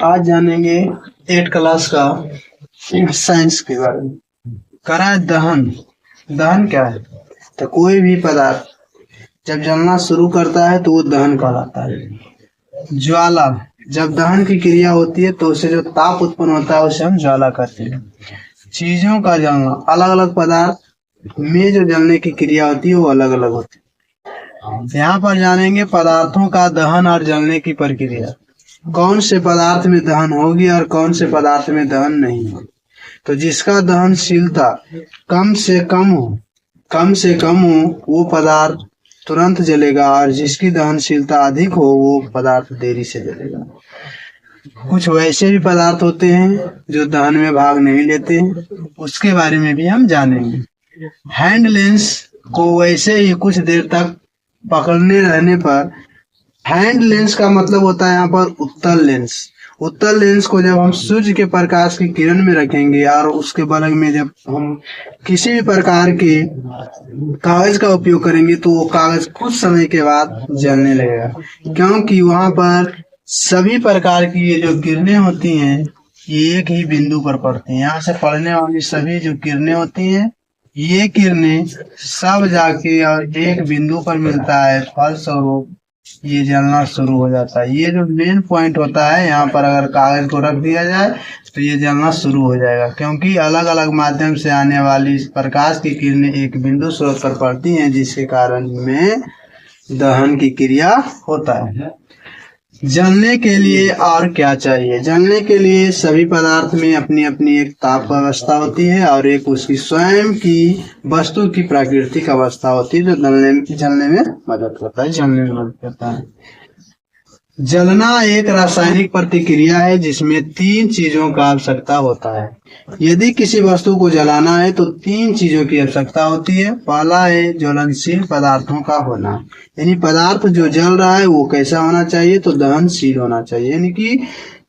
आज जानेंगे 8 क्लास का साइंस के बारे में। करा है दहन। दहन क्या है? तो कोई भी पदार्थ जब जलना शुरू करता है तो वो दहन कहलाता है। ज्वाला, जब दहन की क्रिया होती है तो उससे जो ताप उत्पन्न होता है उसे हम ज्वाला कहते हैं। चीजों का जलना, अलग अलग पदार्थ में जो जलने की क्रिया होती है वो अलग अलग होती है। यहाँ पर जानेंगे पदार्थों का दहन और जलने की प्रक्रिया। कौन से पदार्थ में दहन होगी और कौन से पदार्थ में दहन नहीं होगी। तो जिसका दहनशीलता कम से कम हो वो पदार्थ तुरंत जलेगा, और जिसकी दहनशीलता अधिक हो वो पदार्थ देरी से जलेगा। कुछ वैसे भी पदार्थ होते हैं जो दहन में भाग नहीं लेते हैं, उसके बारे में भी हम जानेंगे। हैंड लेंस को वैसे ही कुछ देर तक पकड़ने रहने पर, हैंड लेंस का मतलब होता है यहाँ पर उत्तल लेंस। उत्तल लेंस को जब हम सूर्य के प्रकाश की किरण में रखेंगे और उसके बगल में जब हम किसी भी प्रकार के कागज का उपयोग करेंगे तो वो कागज कुछ समय के बाद जलने लगेगा, क्योंकि वहां पर सभी प्रकार की ये जो किरणें होती हैं ये एक ही बिंदु पर पड़ती हैं। यहाँ से पड़ने वाली सभी जो किरणें होती हैं ये किरणें सब जाके और एक बिंदु पर मिलता है, फलस्वरूप ये जलना शुरू हो जाता है। ये जो मेन पॉइंट होता है, यहाँ पर अगर कागज को रख दिया जाए तो ये जलना शुरू हो जाएगा, क्योंकि अलग अलग माध्यम से आने वाली प्रकाश की किरणें एक बिंदु स्रोत पर पड़ती हैं, जिसके कारण में दहन की क्रिया होता है। जलने के लिए और क्या चाहिए? जलने के लिए सभी पदार्थ में अपनी अपनी एक ताप अवस्था होती है और एक उसकी स्वयं की वस्तु की प्राकृतिक अवस्था होती है, जो जलने में मदद करता है। जलना एक रासायनिक प्रतिक्रिया है जिसमें 3 चीजों का आवश्यकता होता है। यदि किसी वस्तु को जलाना है तो 3 चीजों की आवश्यकता होती है। पहला है ज्वलनशील पदार्थों का होना, यानी पदार्थ जो जल रहा है वो कैसा होना चाहिए? तो दहनशील होना चाहिए। यानी कि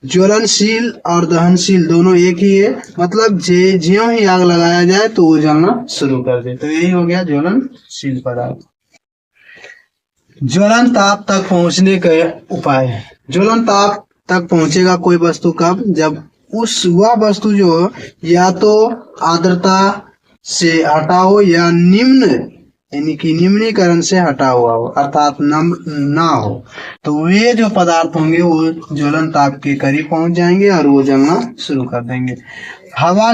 ज्वलनशील और दहनशील दोनों एक ही है, मतलब ज्यों ही आग लगाया जाए तो वो जलना शुरू कर दे, तो यही हो गया ज्वलनशील पदार्थ। ज्वलन ताप तक पहुंचने के उपाय। ज्वलन ताप तक पहुंचेगा कोई वस्तु कब? जब वह वस्तु जो या तो आर्द्रता से हटा हो या निम्न यानी कि निम्नीकरण से हटा हुआ हो, अर्थात नम ना हो, तो वे जो पदार्थ होंगे वो ज्वलन ताप के करीब पहुंच जाएंगे और वो जलना शुरू कर देंगे। हवा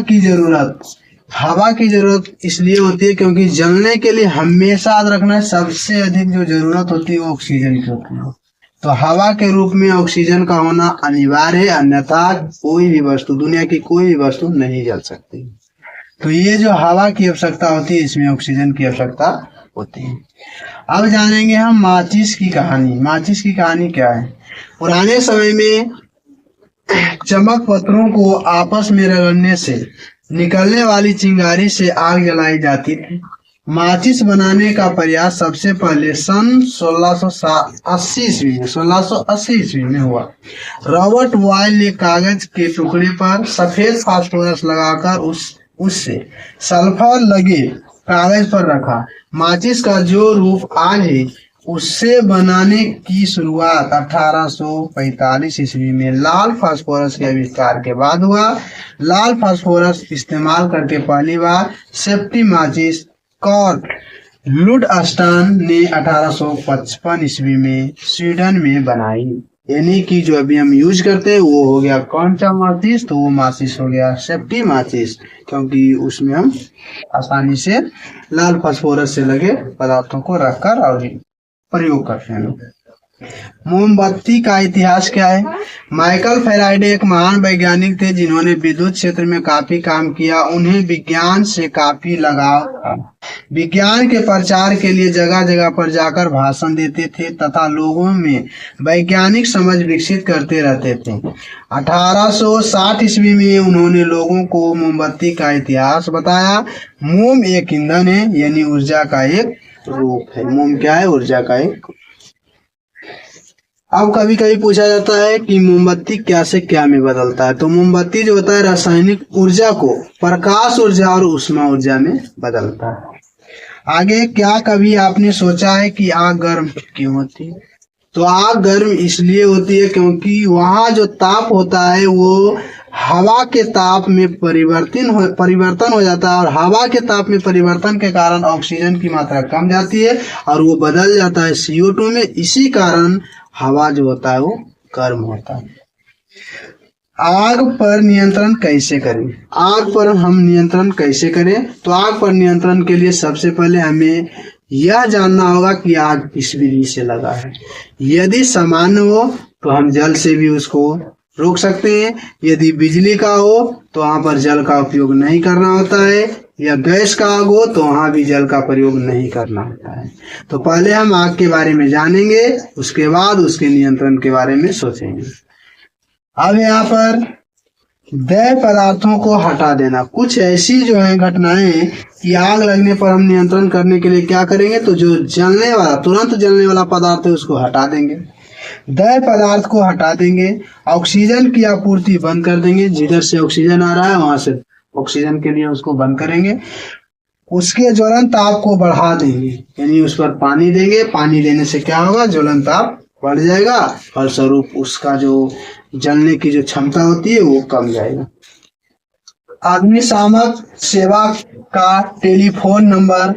की जरूरत इसलिए होती है क्योंकि जलने के लिए हमेशा याद रखना है सबसे अधिक जो जरूरत होती है वो ऑक्सीजन की होती है। तो हवा के रूप में ऑक्सीजन का होना अनिवार्य है, अन्यथा कोई भी वस्तु, दुनिया की कोई भी वस्तु नहीं जल सकती। तो ये जो हवा की आवश्यकता होती है इसमें ऑक्सीजन की आवश्यकता होती है। अब जानेंगे हम माचिस की कहानी। माचिस की कहानी क्या है? पुराने समय में चमक पत्थरों को आपस में रगड़ने से निकलने वाली चिंगारी से आग जलाई जाती थी। माचिस बनाने का प्रयास सबसे पहले सन 1680 ईस्वी में हुआ। रॉबर्ट बॉयल ने कागज के टुकड़े पर सफेद फास्फोरस लगाकर उससे सल्फर लगे कागज पर रखा। माचिस का जो रूप आज है उससे बनाने की शुरुआत 1845 ईस्वी में लाल फास्फोरस के आविष्कार के बाद हुआ। लाल फास्फोरस इस्तेमाल करके पहली बार सेफ्टी माचिस कार्ल लुडस्टान ने 1855 ईस्वी में स्वीडन में बनाई। यानी कि जो अभी हम यूज करते हैं वो हो गया कौन सा माचिस? तो वो माचिस हो गया सेफ्टी माचिस, क्योंकि उसमें हम आसानी से लाल फास्फोरस से लगे पदार्थों को रखकर और प्रयोग करते हैं। मोमबत्ती का इतिहास क्या है? माइकल फैराडे एक महान वैज्ञानिक थे जिन्होंने विद्युत क्षेत्र में काफी काम किया। उन्हें विज्ञान से काफी लगाव था। विज्ञान के प्रचार के लिए जगह जगह पर जाकर भाषण देते थे तथा लोगों में वैज्ञानिक समझ विकसित करते रहते थे। 1860 ईस्वी में उन्होंने लोगों को मोमबत्ती का इतिहास बताया। मोम एक ईंधन है, यानी ऊर्जा का एक रूप है। मोम क्या है? ऊर्जा का एक। अब कभी कभी पूछा जाता है कि मोमबत्ती क्या से क्या में बदलता है? तो मोमबत्ती जो होता है रासायनिक ऊर्जा को प्रकाश ऊर्जा और ऊष्मा ऊर्जा में बदलता है। आगे, क्या कभी आपने सोचा है कि आग गर्म क्यों होती है? तो आग गर्म इसलिए होती है क्योंकि वहाँ जो ताप होता है वो हवा के ताप में परिवर्तन हो जाता है, और हवा के ताप में परिवर्तन के कारण ऑक्सीजन की मात्रा कम जाती है और वो बदल जाता है CO2 में। इसी कारण हवा जो होता है वो गर्म होता है। आग पर नियंत्रण कैसे करें? आग पर हम नियंत्रण कैसे करें? तो आग पर नियंत्रण के लिए सबसे पहले हमें यह जानना होगा कि आग किस विधि से लगा है। यदि सामान्य हो तो हम जल से भी उसको रोक सकते हैं। यदि बिजली का हो तो वहां पर जल का उपयोग नहीं करना होता है, या गैस का आग हो तो वहां भी जल का प्रयोग नहीं करना होता है। तो पहले हम आग के बारे में जानेंगे, उसके बाद उसके नियंत्रण के बारे में सोचेंगे। अब यहाँ पर देय पदार्थों को हटा देना। कुछ ऐसी जो है घटनाएं कि आग लगने पर हम नियंत्रण करने के लिए क्या करेंगे, तो जो जलने वाला, तुरंत जलने वाला पदार्थ है उसको हटा देंगे, देय पदार्थ को हटा देंगे, ऑक्सीजन की आपूर्ति बंद कर देंगे। जिधर से ऑक्सीजन आ रहा है वहां से ऑक्सीजन के लिए उसको बंद करेंगे। उसके ज्वलन ताप को बढ़ा देंगे, यानी उस पर पानी देंगे। पानी देने से क्या होगा, ज्वलन ताप बढ़ जाएगा, फलस्वरूप उसका जो जलने की जो क्षमता होती है वो कम जाएगा। अग्निशामक सेवा का टेलीफोन नंबर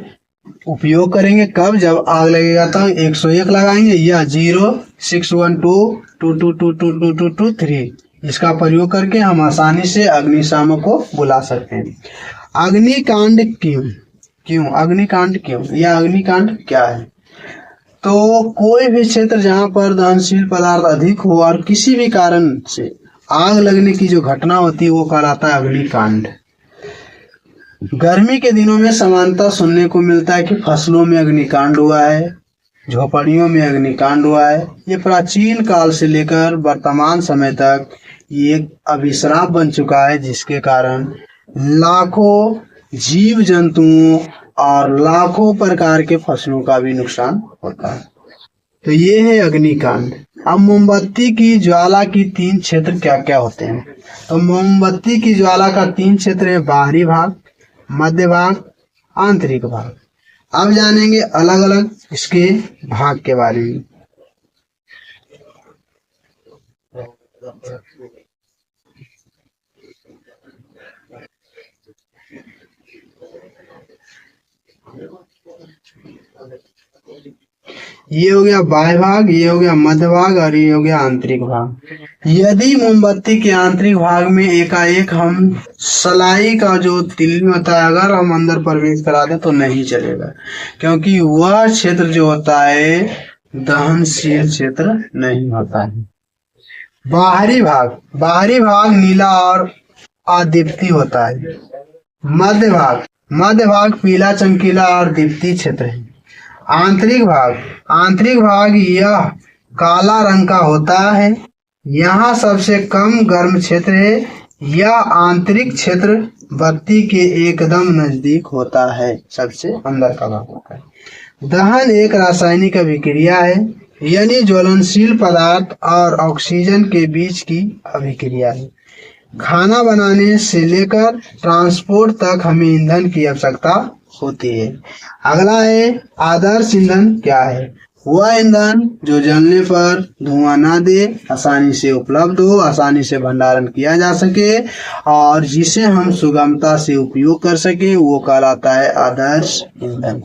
उपयोग करेंगे कब, जब आग लगेगा तो 101 लगाएंगे, या 061222222223 इसका प्रयोग करके हम आसानी से अग्निशामक को बुला सकते हैं। अग्निकांड क्यों अग्निकांड क्यों, या अग्निकांड क्या है? तो कोई भी क्षेत्र जहाँ पर दहनशील पदार्थ अधिक हो और किसी भी कारण से आग लगने की जो घटना होती है वो कहलाता है अग्निकांड। गर्मी के दिनों में सामान्यतः सुनने को मिलता है कि फसलों में अग्निकांड हुआ है, झोपड़ियों में अग्निकांड हुआ है। ये प्राचीन काल से लेकर वर्तमान समय तक ये एक अभिशाप बन चुका है, जिसके कारण लाखों जीव जंतुओं और लाखों प्रकार के फसलों का भी नुकसान होता है। तो ये है अग्निकांड। अब मोमबत्ती की ज्वाला की 3 क्षेत्र क्या क्या होते हैं? तो मोमबत्ती की ज्वाला का 3 क्षेत्र है, बाहरी भाग, मध्य भाग, आंतरिक भाग। अब जानेंगे अलग अलग इसके भाग के बारे में। ये हो गया बाह्य भाग, ये हो गया मध्य भाग और ये हो गया आंतरिक भाग। यदि मोमबत्ती के आंतरिक भाग में एकाएक हम सलाई का जो तिल्ली होता है अगर हम अंदर प्रवेश करा दें तो नहीं चलेगा, क्योंकि वह क्षेत्र जो होता है दहनशील क्षेत्र नहीं होता है। बाहरी भाग नीला और अदीप्ति होता है। मध्य भाग पीला, चमकीला और दीप्ति क्षेत्र है। आंतरिक भाग यह काला रंग का होता है। यहाँ सबसे कम गर्म क्षेत्र है। यह आंतरिक क्षेत्र बत्ती के एकदम नजदीक होता है, सबसे अंदर का भाग होता है। दहन एक रासायनिक अभिक्रिया है, यानी ज्वलनशील पदार्थ और ऑक्सीजन के बीच की अभिक्रिया है। खाना बनाने से लेकर ट्रांसपोर्ट तक हमें ईंधन की आवश्यकता होती है। अगला है आदर्श ईंधन क्या है? वह ईंधन जो जलने पर धुआं ना दे, आसानी से उपलब्ध हो, आसानी से भंडारण किया जा सके और जिसे हम सुगमता से उपयोग कर सके, वो कहलाता है आदर्श ईंधन।